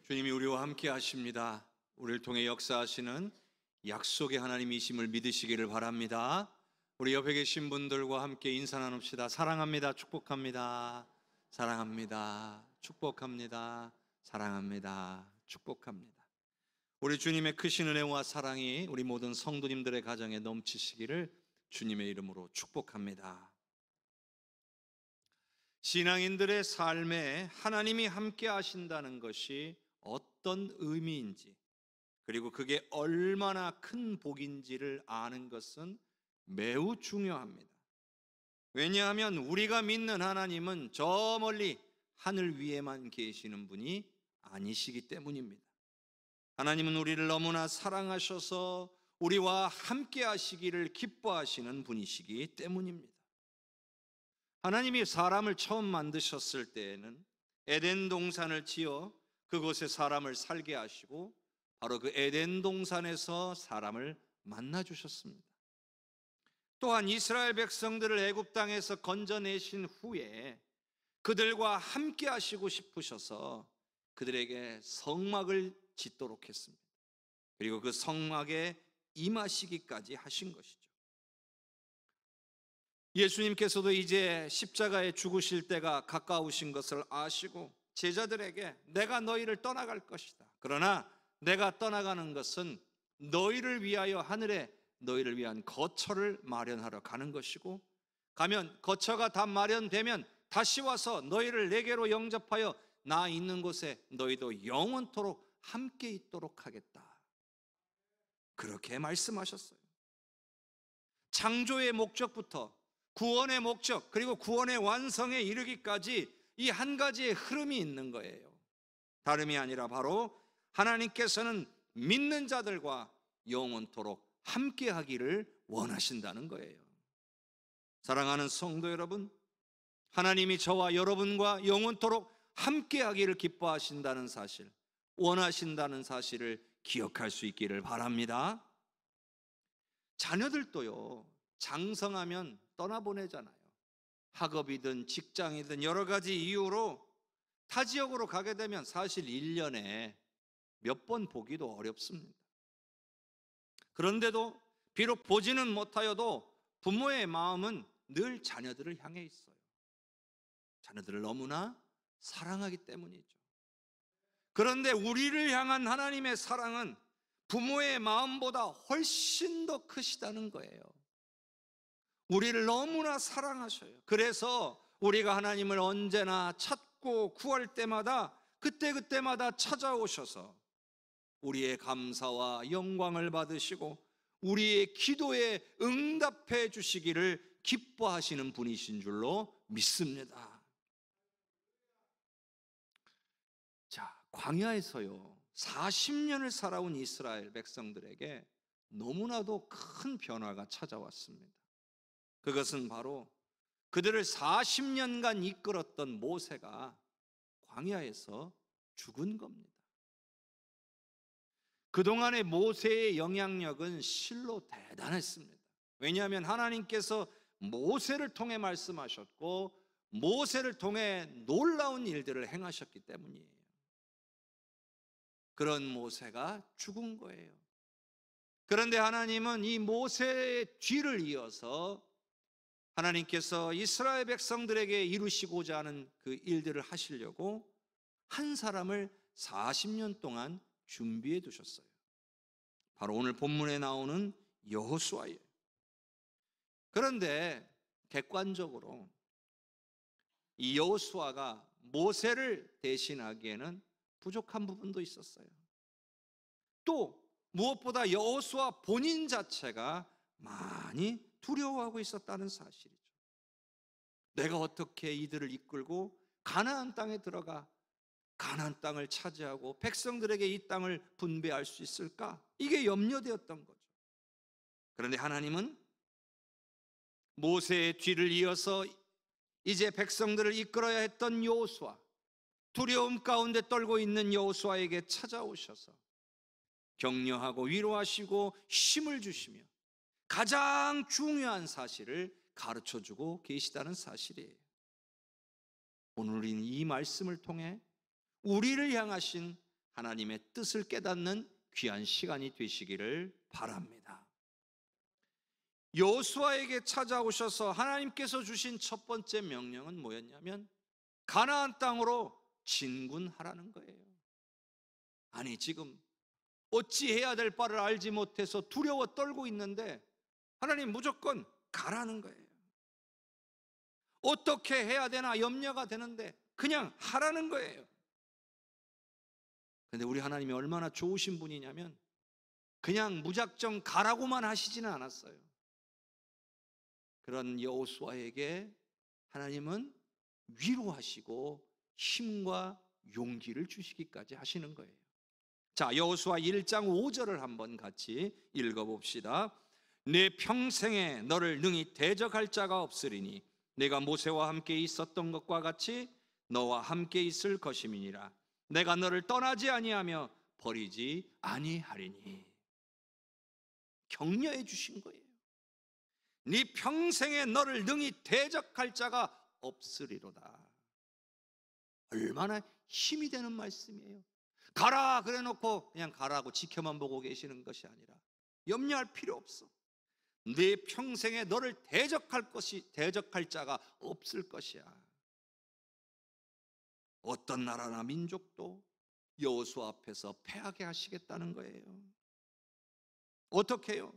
주님이 우리와 함께 하십니다. 우리를 통해 역사하시는 약속의 하나님이심을 믿으시기를 바랍니다. 우리 옆에 계신 분들과 함께 인사 나눕시다. 사랑합니다. 축복합니다. 사랑합니다. 축복합니다. 사랑합니다. 축복합니다. 우리 주님의 크신 은혜와 사랑이 우리 모든 성도님들의 가정에 넘치시기를 주님의 이름으로 축복합니다. 신앙인들의 삶에 하나님이 함께 하신다는 것이 어떤 의미인지, 그리고 그게 얼마나 큰 복인지를 아는 것은 매우 중요합니다. 왜냐하면 우리가 믿는 하나님은 저 멀리 하늘 위에만 계시는 분이 아니시기 때문입니다. 하나님은 우리를 너무나 사랑하셔서 우리와 함께 하시기를 기뻐하시는 분이시기 때문입니다. 하나님이 사람을 처음 만드셨을 때에는 에덴 동산을 지어 그곳에 사람을 살게 하시고 바로 그 에덴 동산에서 사람을 만나 주셨습니다. 또한 이스라엘 백성들을 애굽 땅에서 건져내신 후에 그들과 함께 하시고 싶으셔서 그들에게 성막을 짓도록 했습니다. 그리고 그 성막에 임하시기까지 하신 것이죠. 예수님께서도 이제 십자가에 죽으실 때가 가까우신 것을 아시고 제자들에게 내가 너희를 떠나갈 것이다. 그러나 내가 떠나가는 것은 너희를 위하여 하늘에 너희를 위한 거처를 마련하러 가는 것이고, 가면 거처가 다 마련되면 다시 와서 너희를 내게로 영접하여 나 있는 곳에 너희도 영원토록 함께 있도록 하겠다. 그렇게 말씀하셨어요. 창조의 목적부터 구원의 목적, 그리고 구원의 완성에 이르기까지 이 한 가지의 흐름이 있는 거예요. 다름이 아니라 바로 하나님께서는 믿는 자들과 영원토록 함께 하기를 원하신다는 거예요. 사랑하는 성도 여러분, 하나님이 저와 여러분과 영원토록 함께 하기를 기뻐하신다는 사실, 원하신다는 사실을 기억할 수 있기를 바랍니다. 자녀들도요, 장성하면 떠나보내잖아요. 학업이든 직장이든 여러 가지 이유로 타 지역으로 가게 되면 사실 1년에 몇 번 보기도 어렵습니다. 그런데도 비록 보지는 못하여도 부모의 마음은 늘 자녀들을 향해 있어요. 자녀들을 너무나 사랑하기 때문이죠. 그런데 우리를 향한 하나님의 사랑은 부모의 마음보다 훨씬 더 크시다는 거예요. 우리를 너무나 사랑하셔요. 그래서 우리가 하나님을 언제나 찾고 구할 때마다 그때마다 찾아오셔서 우리의 감사와 영광을 받으시고 우리의 기도에 응답해 주시기를 기뻐하시는 분이신 줄로 믿습니다. 자, 광야에서요 40년을 살아온 이스라엘 백성들에게 너무나도 큰 변화가 찾아왔습니다. 그것은 바로 그들을 40년간 이끌었던 모세가 광야에서 죽은 겁니다. 그동안의 모세의 영향력은 실로 대단했습니다. 왜냐하면 하나님께서 모세를 통해 말씀하셨고 모세를 통해 놀라운 일들을 행하셨기 때문이에요. 그런 모세가 죽은 거예요. 그런데 하나님은 이 모세의 뒤를 이어서 하나님께서 이스라엘 백성들에게 이루시고자 하는 그 일들을 하시려고 한 사람을 40년 동안 준비해 두셨어요. 바로 오늘 본문에 나오는 여호수아예요. 그런데 객관적으로 이 여호수아가 모세를 대신하기에는 부족한 부분도 있었어요. 또 무엇보다 여호수아 본인 자체가 많이 두려워하고 있었다는 사실이죠. 내가 어떻게 이들을 이끌고 가나안 땅에 들어가 가나안 땅을 차지하고 백성들에게 이 땅을 분배할 수 있을까? 이게 염려되었던 거죠. 그런데 하나님은 모세의 뒤를 이어서 이제 백성들을 이끌어야 했던 여호수아, 두려움 가운데 떨고 있는 여호수아에게 찾아오셔서 격려하고 위로하시고 힘을 주시며 가장 중요한 사실을 가르쳐주고 계시다는 사실이에요. 오늘 우리는 이 말씀을 통해 우리를 향하신 하나님의 뜻을 깨닫는 귀한 시간이 되시기를 바랍니다. 여호수아에게 찾아오셔서 하나님께서 주신 첫 번째 명령은 뭐였냐면 가나안 땅으로 진군하라는 거예요. 아니, 지금 어찌해야 될 바를 알지 못해서 두려워 떨고 있는데 하나님 무조건 가라는 거예요. 어떻게 해야 되나 염려가 되는데 그냥 하라는 거예요. 근데 우리 하나님이 얼마나 좋으신 분이냐면 그냥 무작정 가라고만 하시지는 않았어요. 그런 여호수아에게 하나님은 위로하시고 힘과 용기를 주시기까지 하시는 거예요. 자, 여호수아 1장 5절을 한번 같이 읽어봅시다. 내 평생에 너를 능히 대적할 자가 없으리니 내가 모세와 함께 있었던 것과 같이 너와 함께 있을 것임이니라. 내가 너를 떠나지 아니하며 버리지 아니하리니. 격려해 주신 거예요. 네 평생에 너를 능히 대적할 자가 없으리로다. 얼마나 힘이 되는 말씀이에요. 가라 그래 놓고 그냥 가라고 지켜만 보고 계시는 것이 아니라 염려할 필요 없어. 네 평생에 너를 대적할 자가 없을 것이야. 어떤 나라나 민족도 여호수아 앞에서 패하게 하시겠다는 거예요. 어떻게 해요?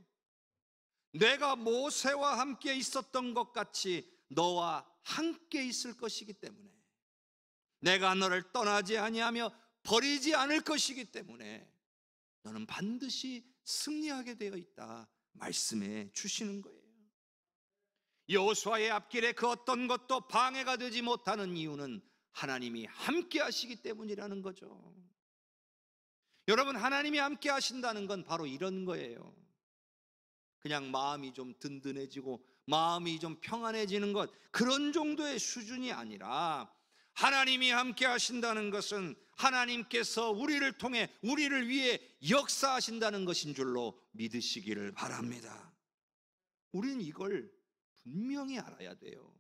내가 모세와 함께 있었던 것 같이 너와 함께 있을 것이기 때문에, 내가 너를 떠나지 아니하며 버리지 않을 것이기 때문에 너는 반드시 승리하게 되어 있다 말씀해 주시는 거예요. 여호수아의 앞길에 그 어떤 것도 방해가 되지 못하는 이유는 하나님이 함께 하시기 때문이라는 거죠. 여러분, 하나님이 함께 하신다는 건 바로 이런 거예요. 그냥 마음이 좀 든든해지고 마음이 좀 평안해지는 것, 그런 정도의 수준이 아니라 하나님이 함께 하신다는 것은 하나님께서 우리를 통해 우리를 위해 역사하신다는 것인 줄로 믿으시기를 바랍니다. 우리는 이걸 분명히 알아야 돼요.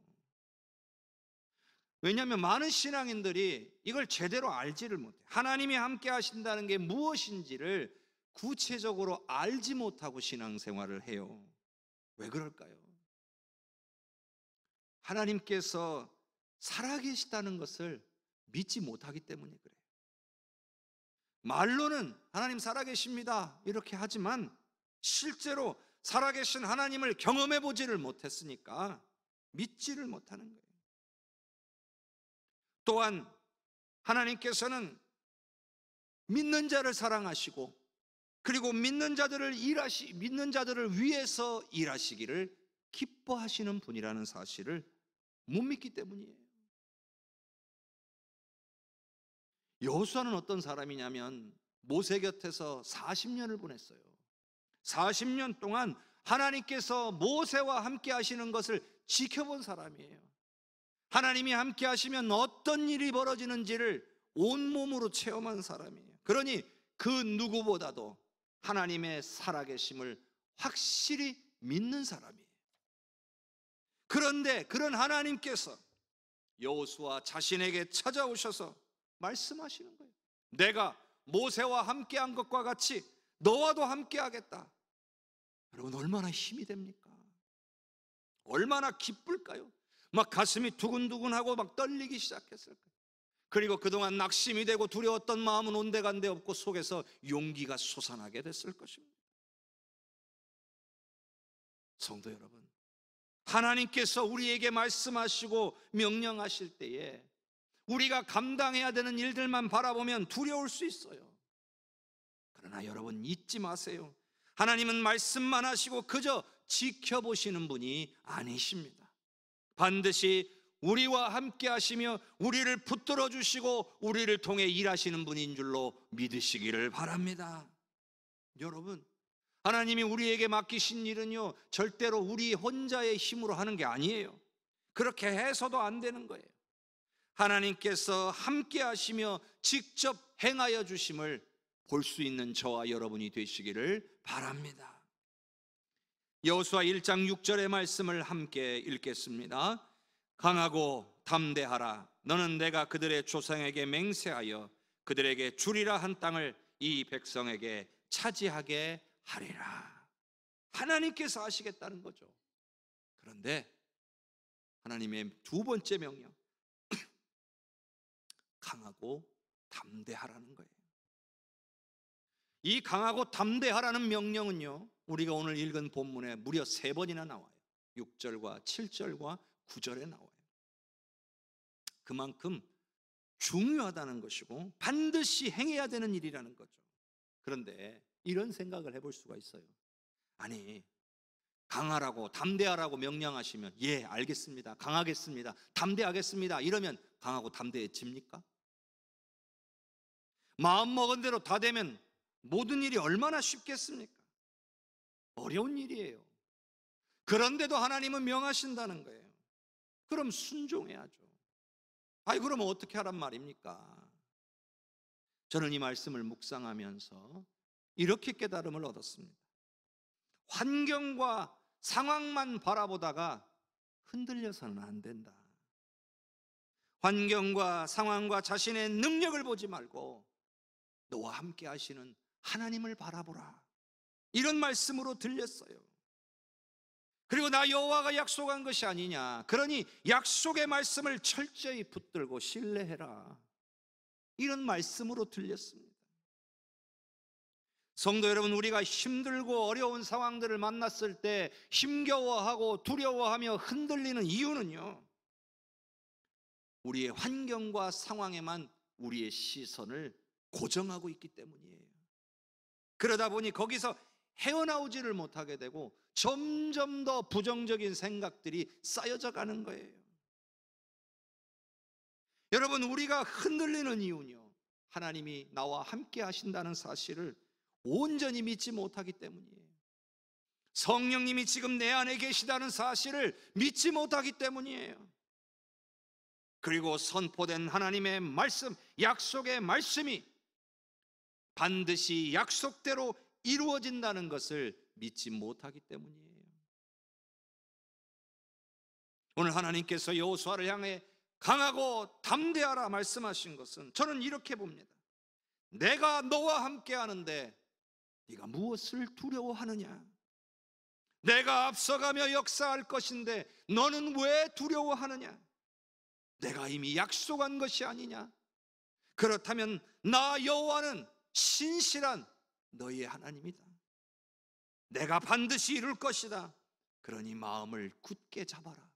왜냐하면 많은 신앙인들이 이걸 제대로 알지를 못해요. 하나님이 함께 하신다는 게 무엇인지를 구체적으로 알지 못하고 신앙생활을 해요. 왜 그럴까요? 하나님께서 살아계시다는 것을 믿지 못하기 때문에 그래요. 말로는 하나님 살아계십니다 이렇게 하지만 실제로 살아계신 하나님을 경험해 보지를 못했으니까 믿지를 못하는 거예요. 또한 하나님께서는 믿는 자를 사랑하시고 그리고 믿는 자들을 위해서 일하시기를 기뻐하시는 분이라는 사실을 못 믿기 때문이에요. 여호수아는 어떤 사람이냐면 모세 곁에서 40년을 보냈어요. 40년 동안 하나님께서 모세와 함께 하시는 것을 지켜본 사람이에요. 하나님이 함께 하시면 어떤 일이 벌어지는지를 온몸으로 체험한 사람이에요. 그러니 그 누구보다도 하나님의 살아계심을 확실히 믿는 사람이에요. 그런데 그런 하나님께서 여호수아 자신에게 찾아오셔서 말씀하시는 거예요. 내가 모세와 함께한 것과 같이 너와도 함께하겠다. 여러분, 얼마나 힘이 됩니까? 얼마나 기쁠까요? 막 가슴이 두근두근하고 막 떨리기 시작했을 거예요. 그리고 그동안 낙심이 되고 두려웠던 마음은 온데간데 없고 속에서 용기가 솟아나게 됐을 것입니다. 성도 여러분, 하나님께서 우리에게 말씀하시고 명령하실 때에 우리가 감당해야 되는 일들만 바라보면 두려울 수 있어요. 그러나 여러분, 잊지 마세요. 하나님은 말씀만 하시고 그저 지켜보시는 분이 아니십니다. 반드시 우리와 함께 하시며 우리를 붙들어 주시고 우리를 통해 일하시는 분인 줄로 믿으시기를 바랍니다. 여러분, 하나님이 우리에게 맡기신 일은요, 절대로 우리 혼자의 힘으로 하는 게 아니에요. 그렇게 해서도 안 되는 거예요. 하나님께서 함께 하시며 직접 행하여 주심을 볼 수 있는 저와 여러분이 되시기를 바랍니다. 여호수아 1장 6절의 말씀을 함께 읽겠습니다. 강하고 담대하라. 너는 내가 그들의 조상에게 맹세하여 그들에게 주리라 한 땅을 이 백성에게 차지하게 하리라. 하나님께서 하시겠다는 거죠. 그런데 하나님의 두 번째 명령, 강하고 담대하라는 거예요. 이 강하고 담대하라는 명령은요, 우리가 오늘 읽은 본문에 무려 3번이나 나와요. 6절과 7절과 9절에 나와요. 그만큼 중요하다는 것이고 반드시 행해야 되는 일이라는 거죠. 그런데 이런 생각을 해볼 수가 있어요. 아니, 강하라고 담대하라고 명령하시면 예 알겠습니다, 강하겠습니다, 담대하겠습니다 이러면 강하고 담대해집니까? 마음먹은 대로 다 되면 모든 일이 얼마나 쉽겠습니까? 어려운 일이에요. 그런데도 하나님은 명하신다는 거예요. 그럼 순종해야죠. 아니 그러면 어떻게 하란 말입니까? 저는 이 말씀을 묵상하면서 이렇게 깨달음을 얻었습니다. 환경과 상황만 바라보다가 흔들려서는 안 된다. 환경과 상황과 자신의 능력을 보지 말고 너와 함께 하시는 하나님을 바라보라, 이런 말씀으로 들렸어요. 그리고 나 여호와가 약속한 것이 아니냐, 그러니 약속의 말씀을 철저히 붙들고 신뢰해라, 이런 말씀으로 들렸습니다. 성도 여러분, 우리가 힘들고 어려운 상황들을 만났을 때 힘겨워하고 두려워하며 흔들리는 이유는요, 우리의 환경과 상황에만 우리의 시선을 고정하고 있기 때문이에요. 그러다 보니 거기서 헤어나오지를 못하게 되고 점점 더 부정적인 생각들이 쌓여져 가는 거예요. 여러분, 우리가 흔들리는 이유는요, 하나님이 나와 함께 하신다는 사실을 온전히 믿지 못하기 때문이에요. 성령님이 지금 내 안에 계시다는 사실을 믿지 못하기 때문이에요. 그리고 선포된 하나님의 말씀, 약속의 말씀이 반드시 약속대로 이루어진다는 것을 믿지 못하기 때문이에요. 오늘 하나님께서 여호수아를 향해 강하고 담대하라 말씀하신 것은 저는 이렇게 봅니다. 내가 너와 함께 하는데 네가 무엇을 두려워하느냐? 내가 앞서가며 역사할 것인데 너는 왜 두려워하느냐? 내가 이미 약속한 것이 아니냐? 그렇다면 나 여호와는 신실한 너희의 하나님이다. 내가 반드시 이룰 것이다. 그러니 마음을 굳게 잡아라.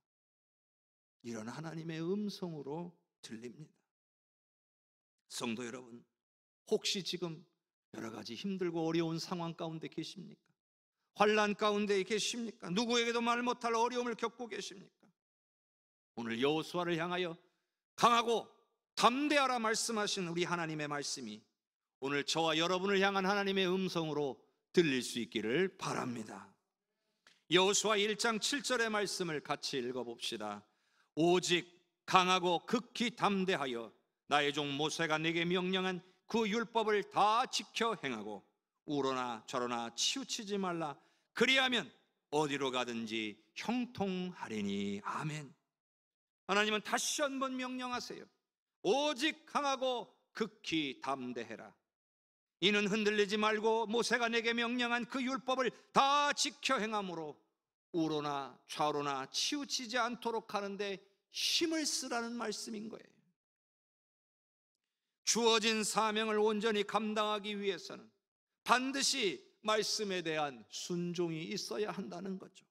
이런 하나님의 음성으로 들립니다. 성도 여러분, 혹시 지금 여러 가지 힘들고 어려운 상황 가운데 계십니까? 환난 가운데 계십니까? 누구에게도 말 못할 어려움을 겪고 계십니까? 오늘 여호수아를 향하여 강하고 담대하라 말씀하신 우리 하나님의 말씀이 오늘 저와 여러분을 향한 하나님의 음성으로 들릴 수 있기를 바랍니다. 여호수아 1장 7절의 말씀을 같이 읽어봅시다. 오직 강하고 극히 담대하여 나의 종 모세가 내게 명령한 그 율법을 다 지켜 행하고 우러나 저러나 치우치지 말라. 그리하면 어디로 가든지 형통하리니. 아멘. 하나님은 다시 한번 명령하세요. 오직 강하고 극히 담대해라. 이는 흔들리지 말고 모세가 내게 명령한 그 율법을 다 지켜 행함으로 우로나 좌로나 치우치지 않도록 하는데 힘을 쓰라는 말씀인 거예요. 주어진 사명을 온전히 감당하기 위해서는 반드시 말씀에 대한 순종이 있어야 한다는 거죠.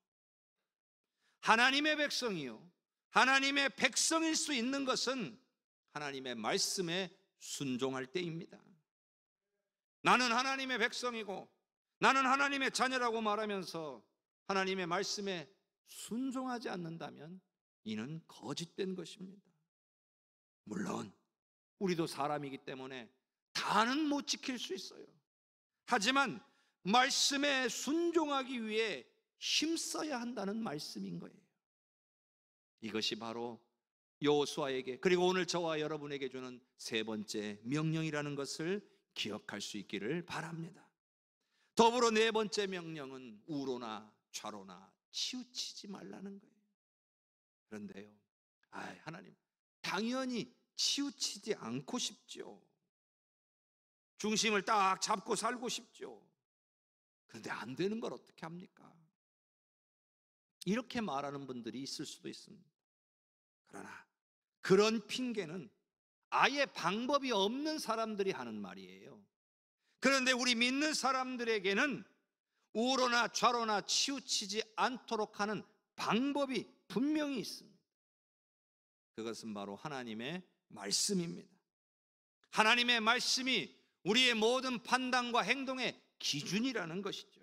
하나님의 백성이요, 하나님의 백성일 수 있는 것은 하나님의 말씀에 순종할 때입니다. 나는 하나님의 백성이고 나는 하나님의 자녀라고 말하면서 하나님의 말씀에 순종하지 않는다면 이는 거짓된 것입니다. 물론 우리도 사람이기 때문에 다는 못 지킬 수 있어요. 하지만 말씀에 순종하기 위해 힘써야 한다는 말씀인 거예요. 이것이 바로 여호수아에게, 그리고 오늘 저와 여러분에게 주는 세 번째 명령이라는 것을 기억할 수 있기를 바랍니다. 더불어 네 번째 명령은 우로나 좌로나 치우치지 말라는 거예요. 그런데요, 하나님 당연히 치우치지 않고 싶죠. 중심을 딱 잡고 살고 싶죠. 그런데 안 되는 걸 어떻게 합니까? 이렇게 말하는 분들이 있을 수도 있습니다. 그러나 그런 핑계는 아예 방법이 없는 사람들이 하는 말이에요. 그런데 우리 믿는 사람들에게는 우로나 좌로나 치우치지 않도록 하는 방법이 분명히 있습니다. 그것은 바로 하나님의 말씀입니다. 하나님의 말씀이 우리의 모든 판단과 행동의 기준이라는 것이죠.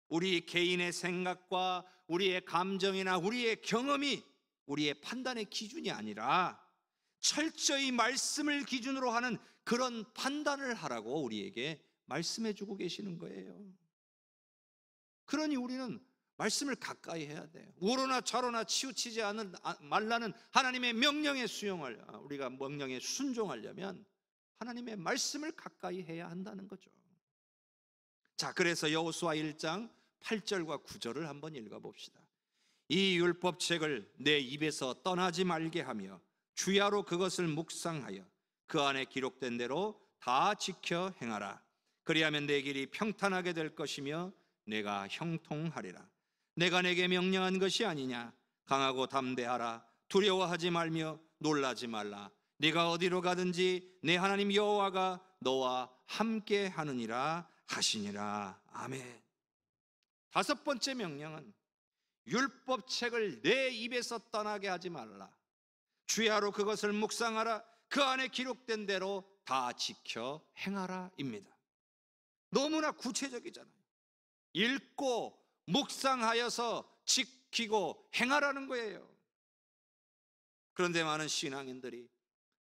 우리 개인의 생각과 우리의 감정이나 우리의 경험이 우리의 판단의 기준이 아니라 철저히 말씀을 기준으로 하는 그런 판단을 하라고 우리에게 말씀해 주고 계시는 거예요. 그러니 우리는 말씀을 가까이 해야 돼요. 우로나 좌로나 치우치지 말라는 하나님의 명령에 우리가 명령에 순종하려면 하나님의 말씀을 가까이 해야 한다는 거죠. 자, 그래서 여호수아 1장 8절과 9절을 한번 읽어봅시다. 이 율법책을 내 입에서 떠나지 말게 하며 주야로 그것을 묵상하여 그 안에 기록된 대로 다 지켜 행하라. 그리하면 내 길이 평탄하게 될 것이며 내가 형통하리라. 내가 내게 명령한 것이 아니냐. 강하고 담대하라. 두려워하지 말며 놀라지 말라. 네가 어디로 가든지 내 하나님 여호와가 너와 함께 하느니라 하시니라. 아멘. 다섯 번째 명령은 율법책을 내 입에서 떠나게 하지 말라. 주야로 그것을 묵상하라. 그 안에 기록된 대로 다 지켜 행하라 입니다. 너무나 구체적이잖아요. 읽고 묵상하여서 지키고 행하라는 거예요. 그런데 많은 신앙인들이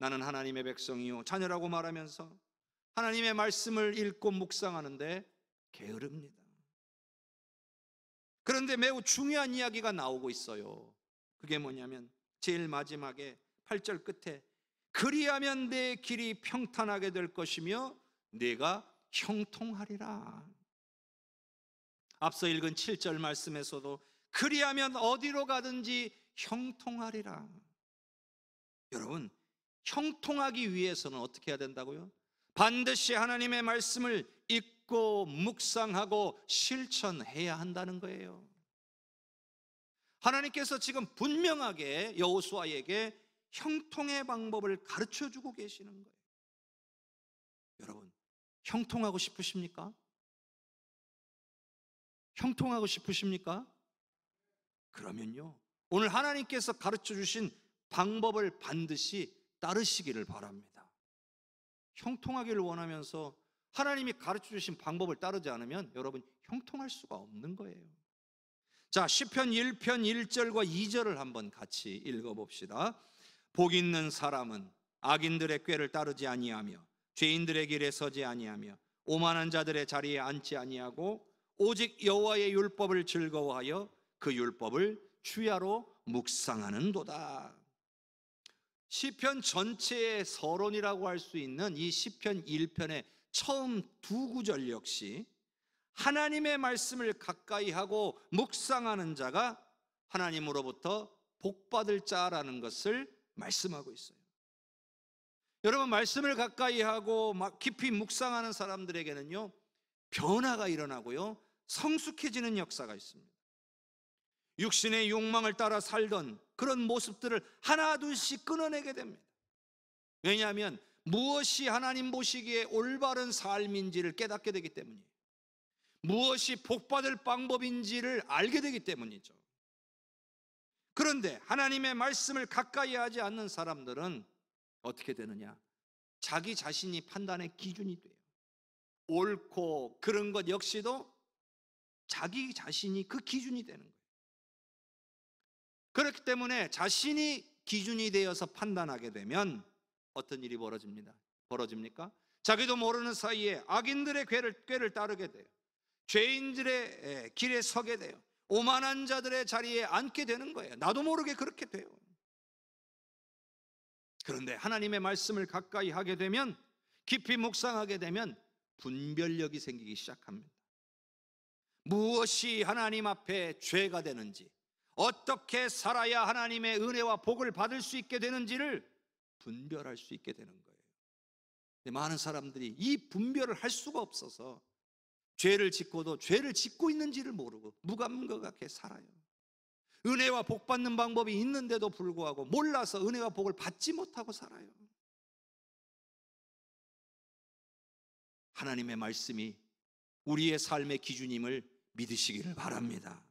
나는 하나님의 백성이요 자녀라고 말하면서 하나님의 말씀을 읽고 묵상하는데 게으릅니다. 그런데 매우 중요한 이야기가 나오고 있어요. 그게 뭐냐면 제일 마지막에 8절 끝에 그리하면 내 길이 평탄하게 될 것이며 내가 형통하리라. 앞서 읽은 7절 말씀에서도 그리하면 어디로 가든지 형통하리라. 여러분, 형통하기 위해서는 어떻게 해야 된다고요? 반드시 하나님의 말씀을 읽고 묵상하고 실천해야 한다는 거예요. 하나님께서 지금 분명하게 여호수아에게 형통의 방법을 가르쳐주고 계시는 거예요. 여러분, 형통하고 싶으십니까? 형통하고 싶으십니까? 그러면요, 오늘 하나님께서 가르쳐주신 방법을 반드시 따르시기를 바랍니다. 형통하기를 원하면서 하나님이 가르쳐주신 방법을 따르지 않으면 여러분 형통할 수가 없는 거예요. 자, 시편 1편 1절과 2절을 한번 같이 읽어봅시다. 복 있는 사람은 악인들의 꾀를 따르지 아니하며 죄인들의 길에 서지 아니하며 오만한 자들의 자리에 앉지 아니하고 오직 여호와의 율법을 즐거워하여 그 율법을 주야로 묵상하는도다. 시편 전체의 서론이라고 할 수 있는 이 시편 1편의 처음 두 구절 역시 하나님의 말씀을 가까이 하고 묵상하는 자가 하나님으로부터 복받을 자라는 것을 말씀하고 있어요. 여러분, 말씀을 가까이 하고 막 깊이 묵상하는 사람들에게는요 변화가 일어나고요 성숙해지는 역사가 있습니다. 육신의 욕망을 따라 살던 그런 모습들을 하나둘씩 끊어내게 됩니다. 왜냐하면 무엇이 하나님 보시기에 올바른 삶인지를 깨닫게 되기 때문이에요. 무엇이 복받을 방법인지를 알게 되기 때문이죠. 그런데 하나님의 말씀을 가까이 하지 않는 사람들은 어떻게 되느냐? 자기 자신이 판단의 기준이 돼요. 옳고 그런 것 역시도 자기 자신이 그 기준이 되는 거예요. 그렇기 때문에 자신이 기준이 되어서 판단하게 되면 어떤 일이 벌어집니까? 자기도 모르는 사이에 악인들의 꾀를 따르게 돼요. 죄인들의 길에 서게 돼요. 오만한 자들의 자리에 앉게 되는 거예요. 나도 모르게 그렇게 돼요. 그런데 하나님의 말씀을 가까이 하게 되면, 깊이 묵상하게 되면 분별력이 생기기 시작합니다. 무엇이 하나님 앞에 죄가 되는지, 어떻게 살아야 하나님의 은혜와 복을 받을 수 있게 되는지를 분별할 수 있게 되는 거예요. 근데 많은 사람들이 이 분별을 할 수가 없어서 죄를 짓고도 죄를 짓고 있는지를 모르고 무감각하게 살아요. 은혜와 복 받는 방법이 있는데도 불구하고 몰라서 은혜와 복을 받지 못하고 살아요. 하나님의 말씀이 우리의 삶의 기준임을 믿으시기를 바랍니다.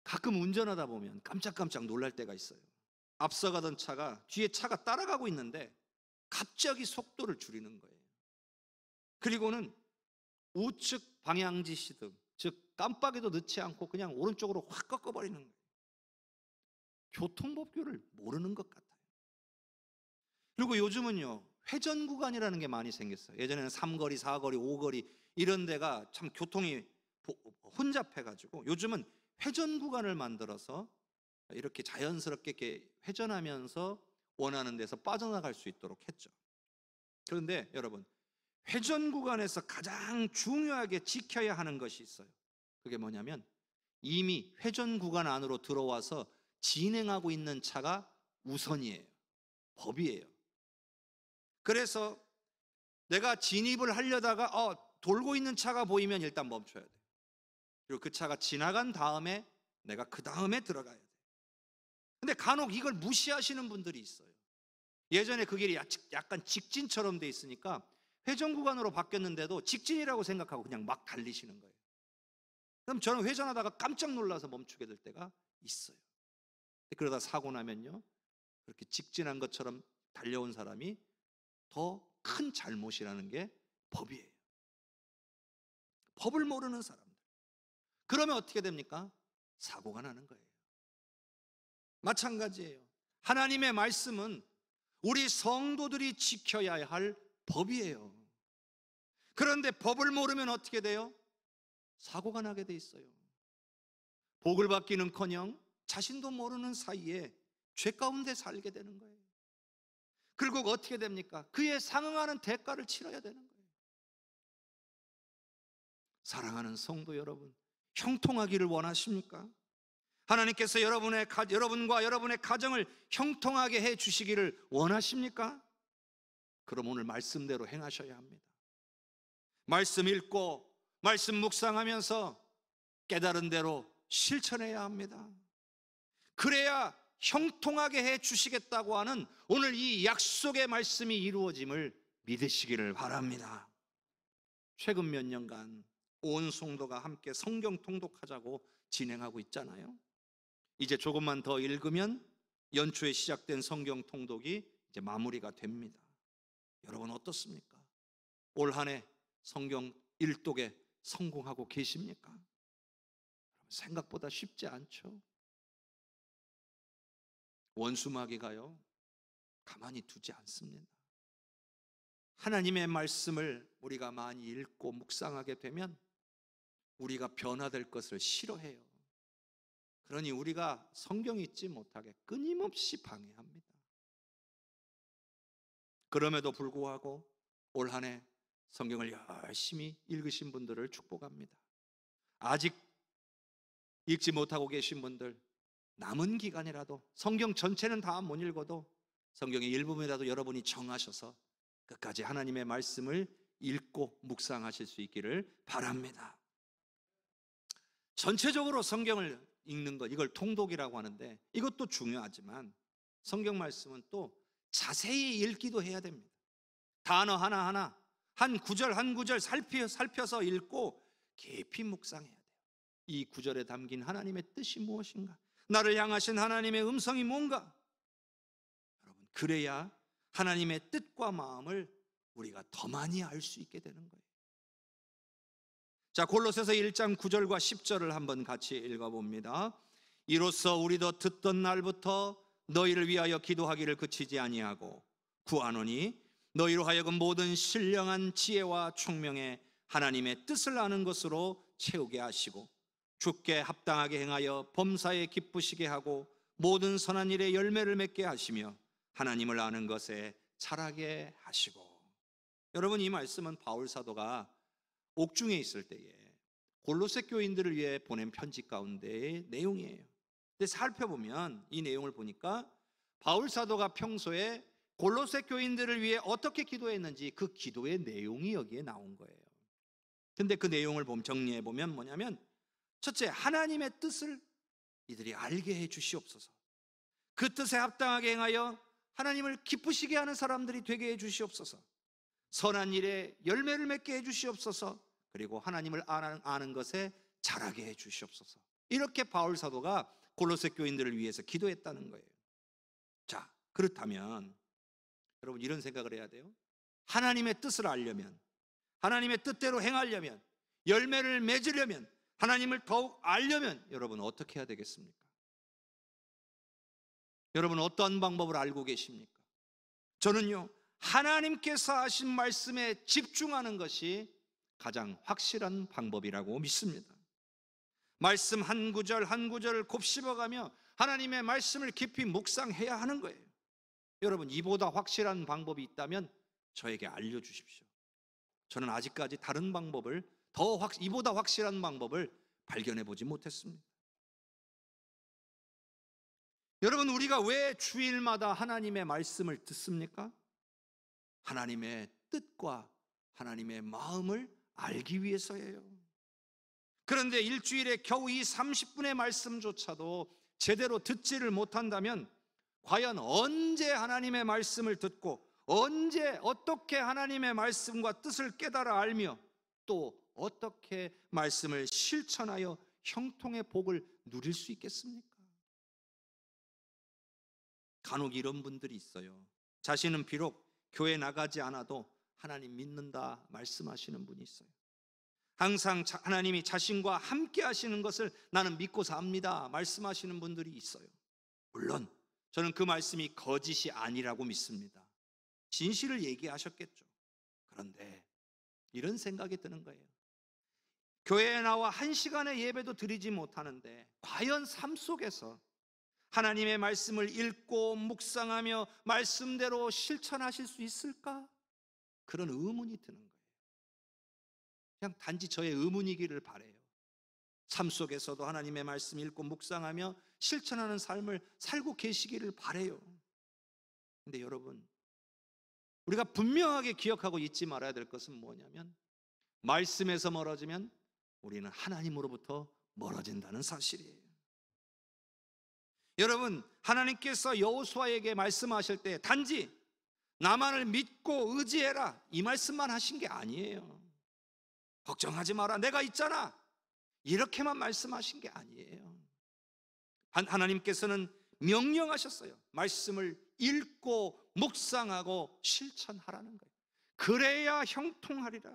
가끔 운전하다 보면 깜짝깜짝 놀랄 때가 있어요. 앞서가던 차가 뒤에 차가 따라가고 있는데 갑자기 속도를 줄이는 거예요. 그리고는 우측 방향지 시등, 즉 깜빡이도 넣지 않고 그냥 오른쪽으로 확 꺾어버리는 거예요. 교통법규를 모르는 것 같아요. 그리고 요즘은요, 회전 구간이라는 게 많이 생겼어요. 예전에는 3거리, 4거리, 5거리 이런 데가 참 교통이 혼잡해가지고 요즘은 회전 구간을 만들어서 이렇게 자연스럽게 이렇게 회전하면서 원하는 데서 빠져나갈 수 있도록 했죠. 그런데 여러분, 회전 구간에서 가장 중요하게 지켜야 하는 것이 있어요. 그게 뭐냐면 이미 회전 구간 안으로 들어와서 진행하고 있는 차가 우선이에요. 법이에요. 그래서 내가 진입을 하려다가 돌고 있는 차가 보이면 일단 멈춰야 돼요. 그리고 그 차가 지나간 다음에 내가 그 다음에 들어가야 돼요. 근데 간혹 이걸 무시하시는 분들이 있어요. 예전에 그 길이 약간 직진처럼 돼 있으니까 회전 구간으로 바뀌었는데도 직진이라고 생각하고 그냥 막 달리시는 거예요. 그럼 저는 회전하다가 깜짝 놀라서 멈추게 될 때가 있어요. 그러다 사고 나면요, 그렇게 직진한 것처럼 달려온 사람이 더 큰 잘못이라는 게 법이에요. 법을 모르는 사람들. 그러면 어떻게 됩니까? 사고가 나는 거예요. 마찬가지예요. 하나님의 말씀은 우리 성도들이 지켜야 할 법이에요. 그런데 법을 모르면 어떻게 돼요? 사고가 나게 돼 있어요. 복을 받기는커녕 자신도 모르는 사이에 죄 가운데 살게 되는 거예요. 그리고 어떻게 됩니까? 그에 상응하는 대가를 치러야 되는 거예요. 사랑하는 성도 여러분, 형통하기를 원하십니까? 하나님께서 여러분과 여러분의 가정을 형통하게 해 주시기를 원하십니까? 그럼 오늘 말씀대로 행하셔야 합니다. 말씀 읽고 말씀 묵상하면서 깨달은 대로 실천해야 합니다. 그래야 형통하게 해 주시겠다고 하는 오늘 이 약속의 말씀이 이루어짐을 믿으시기를 바랍니다. 최근 몇 년간 온 성도가 함께 성경 통독하자고 진행하고 있잖아요. 이제 조금만 더 읽으면 연초에 시작된 성경 통독이 이제 마무리가 됩니다. 여러분 어떻습니까? 올 한 해 성경 일독에 성공하고 계십니까? 생각보다 쉽지 않죠. 원수마귀가요, 가만히 두지 않습니다. 하나님의 말씀을 우리가 많이 읽고 묵상하게 되면 우리가 변화될 것을 싫어해요. 그러니 우리가 성경 읽지 못하게 끊임없이 방해합니다. 그럼에도 불구하고 올 한 해 성경을 열심히 읽으신 분들을 축복합니다. 아직 읽지 못하고 계신 분들, 남은 기간이라도 성경 전체는 다 못 읽어도 성경의 일부분이라도 여러분이 정하셔서 끝까지 하나님의 말씀을 읽고 묵상하실 수 있기를 바랍니다. 전체적으로 성경을 읽는 것, 이걸 통독이라고 하는데 이것도 중요하지만 성경 말씀은 또 자세히 읽기도 해야 됩니다. 단어 하나하나, 한 구절 한 구절 살펴서 읽고 깊이 묵상해야 돼요. 이 구절에 담긴 하나님의 뜻이 무엇인가? 나를 향하신 하나님의 음성이 뭔가? 여러분, 그래야 하나님의 뜻과 마음을 우리가 더 많이 알 수 있게 되는 거예요. 자, 골로새서 1장 9절과 10절을 한번 같이 읽어봅니다. 이로써 우리도 듣던 날부터 너희를 위하여 기도하기를 그치지 아니하고 구하노니 너희로 하여금 모든 신령한 지혜와 총명에 하나님의 뜻을 아는 것으로 채우게 하시고 주께 합당하게 행하여 범사에 기쁘시게 하고 모든 선한 일에 열매를 맺게 하시며 하나님을 아는 것에 자라게 하시고. 여러분, 이 말씀은 바울 사도가 옥중에 있을 때에 골로새 교인들을 위해 보낸 편지 가운데의 내용이에요. 근데 살펴보면 이 내용을 보니까 바울 사도가 평소에 골로새 교인들을 위해 어떻게 기도했는지 그 기도의 내용이 여기에 나온 거예요. 근데 그 내용을 정리해 보면 뭐냐면, 첫째, 하나님의 뜻을 이들이 알게 해 주시옵소서. 그 뜻에 합당하게 행하여 하나님을 기쁘시게 하는 사람들이 되게 해 주시옵소서. 선한 일에 열매를 맺게 해 주시옵소서. 그리고 하나님을 아는 것에 자라게 해 주시옵소서. 이렇게 바울 사도가 골로새 교인들을 위해서 기도했다는 거예요. 자, 그렇다면 여러분 이런 생각을 해야 돼요. 하나님의 뜻을 알려면, 하나님의 뜻대로 행하려면, 열매를 맺으려면, 하나님을 더욱 알려면 여러분 어떻게 해야 되겠습니까? 여러분 어떤 방법을 알고 계십니까? 저는요, 하나님께서 하신 말씀에 집중하는 것이 가장 확실한 방법이라고 믿습니다. 말씀 한 구절 한 구절을 곱씹어가며 하나님의 말씀을 깊이 묵상해야 하는 거예요. 여러분 이보다 확실한 방법이 있다면 저에게 알려주십시오. 저는 아직까지 다른 방법을, 이보다 확실한 방법을 발견해 보지 못했습니다. 여러분 우리가 왜 주일마다 하나님의 말씀을 듣습니까? 하나님의 뜻과 하나님의 마음을 알기 위해서예요. 그런데 일주일에 겨우 이 30분의 말씀조차도 제대로 듣지를 못한다면 과연 언제 하나님의 말씀을 듣고 언제 어떻게 하나님의 말씀과 뜻을 깨달아 알며 또 어떻게 말씀을 실천하여 형통의 복을 누릴 수 있겠습니까? 간혹 이런 분들이 있어요. 자신은 비록 교회 나가지 않아도 하나님 믿는다 말씀하시는 분이 있어요. 항상 하나님이 자신과 함께 하시는 것을 나는 믿고 삽니다 말씀하시는 분들이 있어요. 물론 저는 그 말씀이 거짓이 아니라고 믿습니다. 진실을 얘기하셨겠죠. 그런데 이런 생각이 드는 거예요. 교회에 나와 1시간의 예배도 드리지 못하는데 과연 삶 속에서 하나님의 말씀을 읽고 묵상하며 말씀대로 실천하실 수 있을까? 그런 의문이 드는 거예요. 그냥 단지 저의 의문이기를 바라요. 삶 속에서도 하나님의 말씀 읽고 묵상하며 실천하는 삶을 살고 계시기를 바라요. 근데 여러분, 우리가 분명하게 기억하고 잊지 말아야 될 것은 뭐냐면, 말씀에서 멀어지면 우리는 하나님으로부터 멀어진다는 사실이에요. 여러분, 하나님께서 여호수아에게 말씀하실 때 단지 나만을 믿고 의지해라 이 말씀만 하신 게 아니에요. 걱정하지 마라, 내가 있잖아, 이렇게만 말씀하신 게 아니에요. 하나님께서는 명령하셨어요. 말씀을 읽고 묵상하고 실천하라는 거예요. 그래야 형통하리라.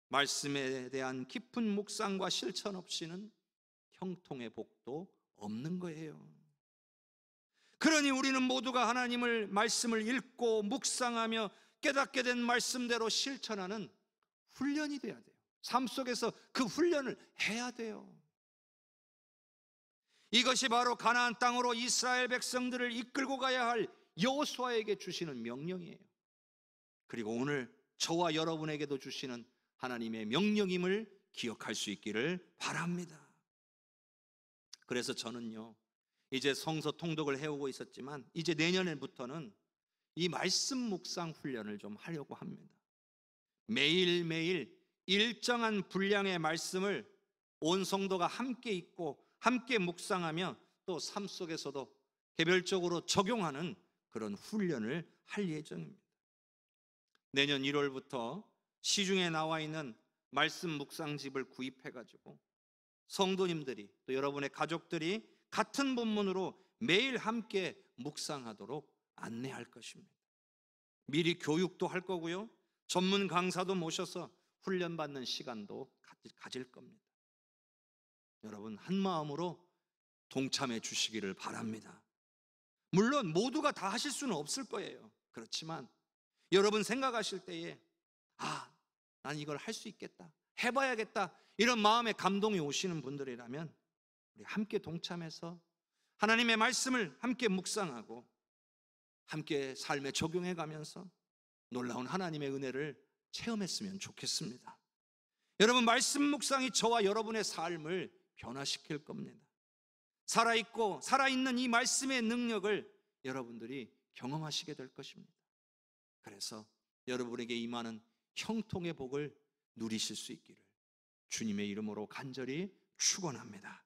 말씀에 대한 깊은 묵상과 실천 없이는 형통의 복도 없는 거예요. 그러니 우리는 모두가 하나님을 말씀을 읽고 묵상하며 깨닫게 된 말씀대로 실천하는 훈련이 돼야 돼요. 삶 속에서 그 훈련을 해야 돼요. 이것이 바로 가나안 땅으로 이스라엘 백성들을 이끌고 가야 할 여호수아에게 주시는 명령이에요. 그리고 오늘 저와 여러분에게도 주시는 하나님의 명령임을 기억할 수 있기를 바랍니다. 그래서 저는요, 이제 성서 통독을 해오고 있었지만 이제 내년부터는 이 말씀 묵상 훈련을 좀 하려고 합니다. 매일매일 일정한 분량의 말씀을 온 성도가 함께 읽고 함께 묵상하며 또 삶 속에서도 개별적으로 적용하는 그런 훈련을 할 예정입니다. 내년 1월부터 시중에 나와 있는 말씀 묵상집을 구입해가지고 성도님들이 또 여러분의 가족들이 같은 본문으로 매일 함께 묵상하도록 안내할 것입니다. 미리 교육도 할 거고요, 전문 강사도 모셔서 훈련받는 시간도 가질 겁니다. 여러분 한마음으로 동참해 주시기를 바랍니다. 물론 모두가 다 하실 수는 없을 거예요. 그렇지만 여러분 생각하실 때에 난 이걸 할 수 있겠다, 해봐야겠다, 이런 마음의 감동이 오시는 분들이라면 우리 함께 동참해서 하나님의 말씀을 함께 묵상하고 함께 삶에 적용해 가면서 놀라운 하나님의 은혜를 체험했으면 좋겠습니다. 여러분, 말씀 묵상이 저와 여러분의 삶을 변화시킬 겁니다. 살아있고 살아있는 이 말씀의 능력을 여러분들이 경험하시게 될 것입니다. 그래서 여러분에게 임하는 형통의 복을 누리실 수 있기를 주님의 이름으로 간절히 축원합니다.